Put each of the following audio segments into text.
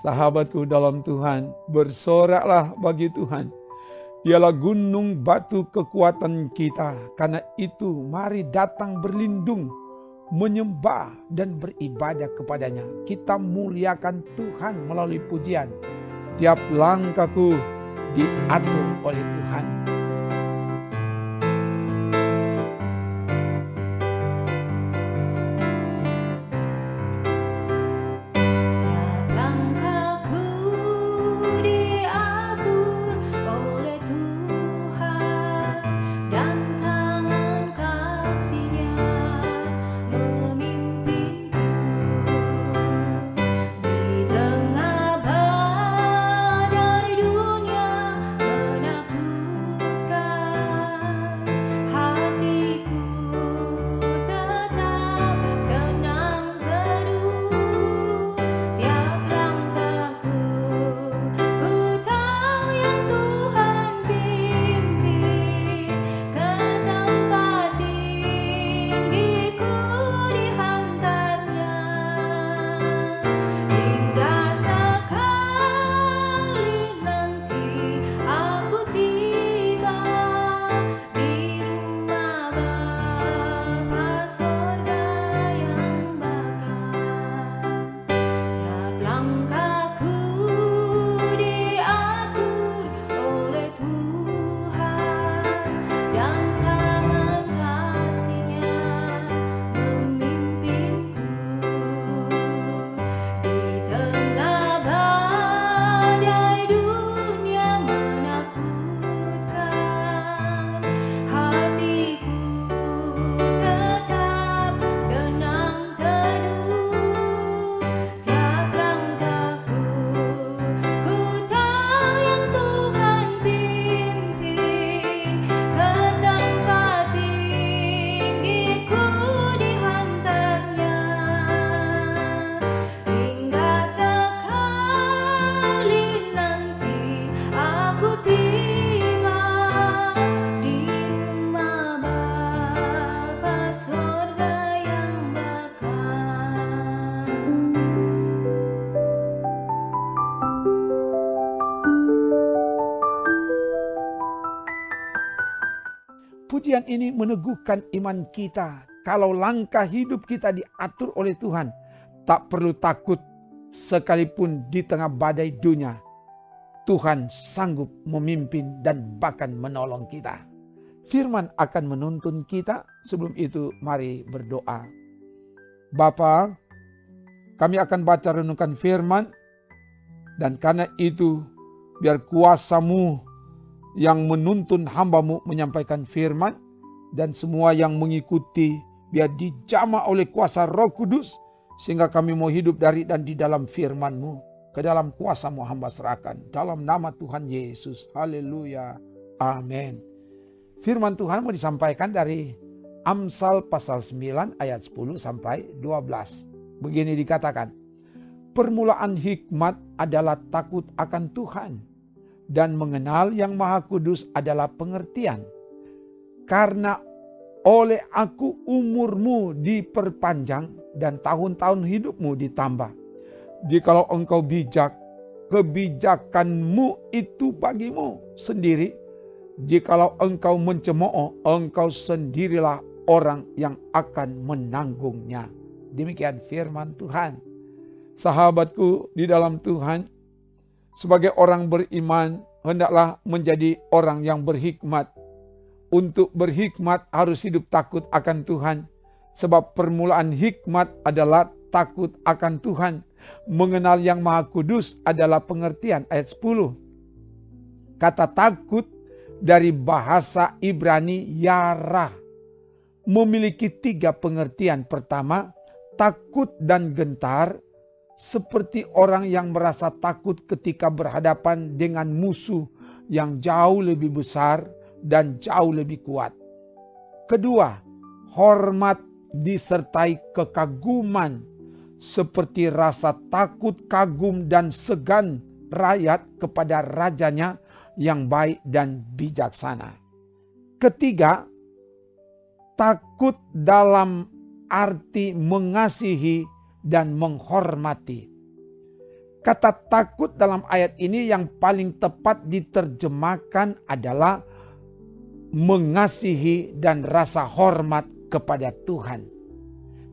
Sahabatku dalam Tuhan, bersoraklah bagi Tuhan. Dialah gunung batu kekuatan kita. Karena itu mari datang berlindung, menyembah dan beribadah kepadanya. Kita muliakan Tuhan melalui pujian. Tiap langkahku diatur oleh Tuhan. Pujian ini meneguhkan iman kita. Kalau langkah hidup kita diatur oleh Tuhan, tak perlu takut sekalipun di tengah badai dunia. Tuhan sanggup memimpin dan bahkan menolong kita. Firman akan menuntun kita. Sebelum itu mari berdoa. Bapa, kami akan baca renungkan firman. Dan karena itu biar kuasa-Mu yang menuntun hamba-Mu menyampaikan firman, dan semua yang mengikuti biar dijamah oleh kuasa Roh Kudus, sehingga kami mau hidup dari dan di dalam firman-Mu. Ke dalam kuasa-Mu hamba serahkan, dalam nama Tuhan Yesus. Haleluya, amin. Firman Tuhan mau disampaikan dari Amsal pasal 9 ayat 10 sampai 12. Begini dikatakan, permulaan hikmat adalah takut akan Tuhan, dan mengenal yang Maha Kudus adalah pengertian. Karena oleh aku umurmu diperpanjang dan tahun-tahun hidupmu ditambah. Jikalau engkau bijak, kebijakanmu itu bagimu sendiri. Jikalau engkau mencemooh, engkau sendirilah orang yang akan menanggungnya. Demikian firman Tuhan. Sahabatku di dalam Tuhan, sebagai orang beriman, hendaklah menjadi orang yang berhikmat. Untuk berhikmat harus hidup takut akan Tuhan. Sebab permulaan hikmat adalah takut akan Tuhan. Mengenal yang Maha Kudus adalah pengertian. Ayat 10. Kata takut dari bahasa Ibrani yarah memiliki 3 pengertian. Pertama, takut dan gentar. Seperti orang yang merasa takut ketika berhadapan dengan musuh yang jauh lebih besar dan jauh lebih kuat. Kedua, hormat disertai kekaguman, seperti rasa takut, kagum dan segan rakyat kepada rajanya yang baik dan bijaksana. Ketiga, takut dalam arti mengasihi dan menghormati. Kata takut dalam ayat ini yang paling tepat diterjemahkan adalah mengasihi dan rasa hormat kepada Tuhan.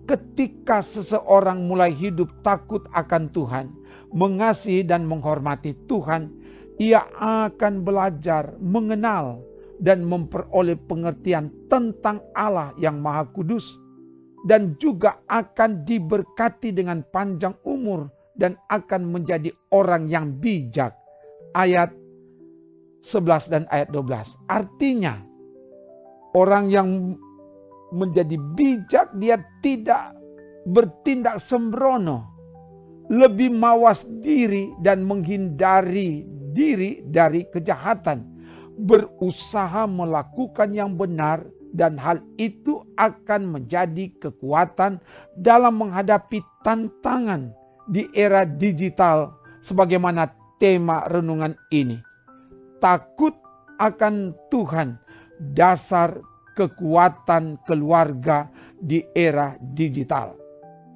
Ketika seseorang mulai hidup takut akan Tuhan, mengasihi dan menghormati Tuhan, ia akan belajar mengenal dan memperoleh pengertian tentang Allah yang Maha Kudus, dan juga akan diberkati dengan panjang umur dan akan menjadi orang yang bijak. Ayat 11 dan ayat 12. Artinya, orang yang menjadi bijak, dia tidak bertindak sembrono, lebih mawas diri dan menghindari diri dari kejahatan, berusaha melakukan yang benar, dan hal itu akan menjadi kekuatan dalam menghadapi tantangan di era digital, sebagaimana tema renungan ini. Takut akan Tuhan, dasar kekuatan keluarga di era digital.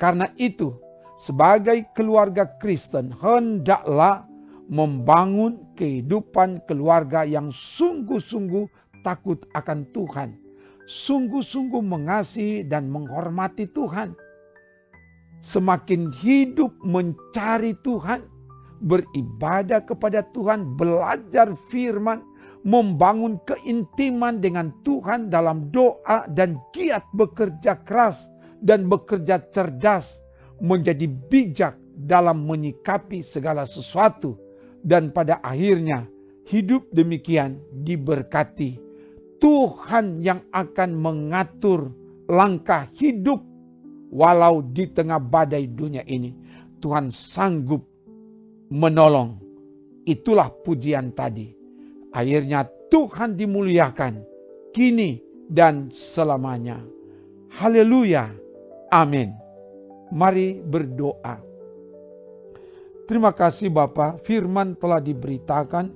Karena itu, sebagai keluarga Kristen, hendaklah membangun kehidupan keluarga yang sungguh-sungguh takut akan Tuhan, sungguh-sungguh mengasihi dan menghormati Tuhan. Semakin hidup mencari Tuhan, beribadah kepada Tuhan, belajar firman, membangun keintiman dengan Tuhan dalam doa, dan giat bekerja keras dan bekerja cerdas, menjadi bijak dalam menyikapi segala sesuatu, dan pada akhirnya hidup demikian diberkati. Tuhan yang akan mengatur langkah hidup. Walau di tengah badai dunia ini, Tuhan sanggup menolong. Itulah pujian tadi. Akhirnya Tuhan dimuliakan kini dan selamanya. Haleluya. Amin. Mari berdoa. Terima kasih Bapa, firman telah diberitakan.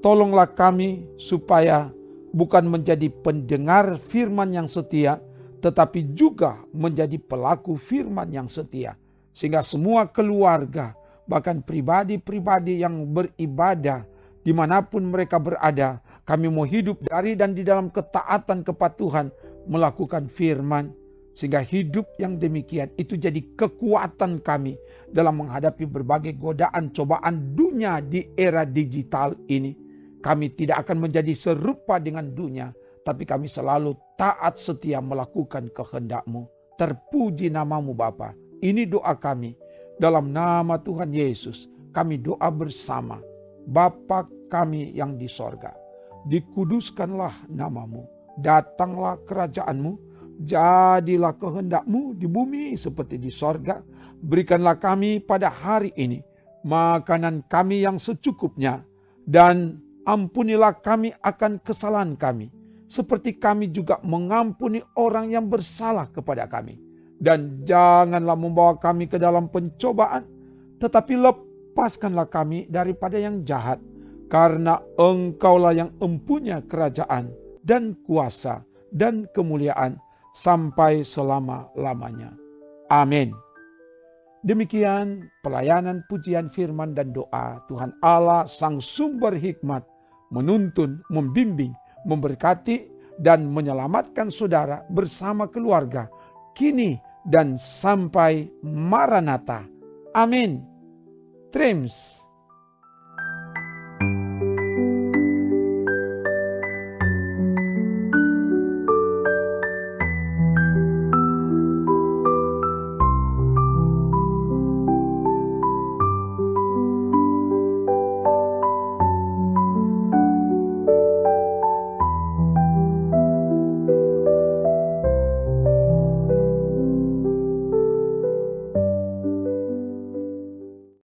Tolonglah kami supaya bukan menjadi pendengar firman yang setia, tetapi juga menjadi pelaku firman yang setia. Sehingga semua keluarga, bahkan pribadi-pribadi yang beribadah, dimanapun mereka berada, kami mau hidup dari dan di dalam ketaatan kepada Tuhan, melakukan firman. Sehingga hidup yang demikian itu jadi kekuatan kami dalam menghadapi berbagai godaan cobaan dunia di era digital ini. Kami tidak akan menjadi serupa dengan dunia, tapi kami selalu taat setia melakukan kehendak-Mu. Terpuji nama-Mu Bapa. Ini doa kami. Dalam nama Tuhan Yesus, kami doa bersama. Bapa kami yang di sorga, dikuduskanlah nama-Mu. Datanglah kerajaan-Mu. Jadilah kehendak-Mu di bumi seperti di sorga. Berikanlah kami pada hari ini makanan kami yang secukupnya. Dan ampunilah kami akan kesalahan kami, seperti kami juga mengampuni orang yang bersalah kepada kami. Dan janganlah membawa kami ke dalam pencobaan, tetapi lepaskanlah kami daripada yang jahat. Karena Engkaulah yang empunya kerajaan dan kuasa dan kemuliaan sampai selama-lamanya. Amin. Demikian pelayanan pujian firman dan doa. Tuhan Allah sang sumber hikmat menuntun, membimbing, memberkati, dan menyelamatkan saudara bersama keluarga, kini dan sampai Maranatha. Amin. Trims.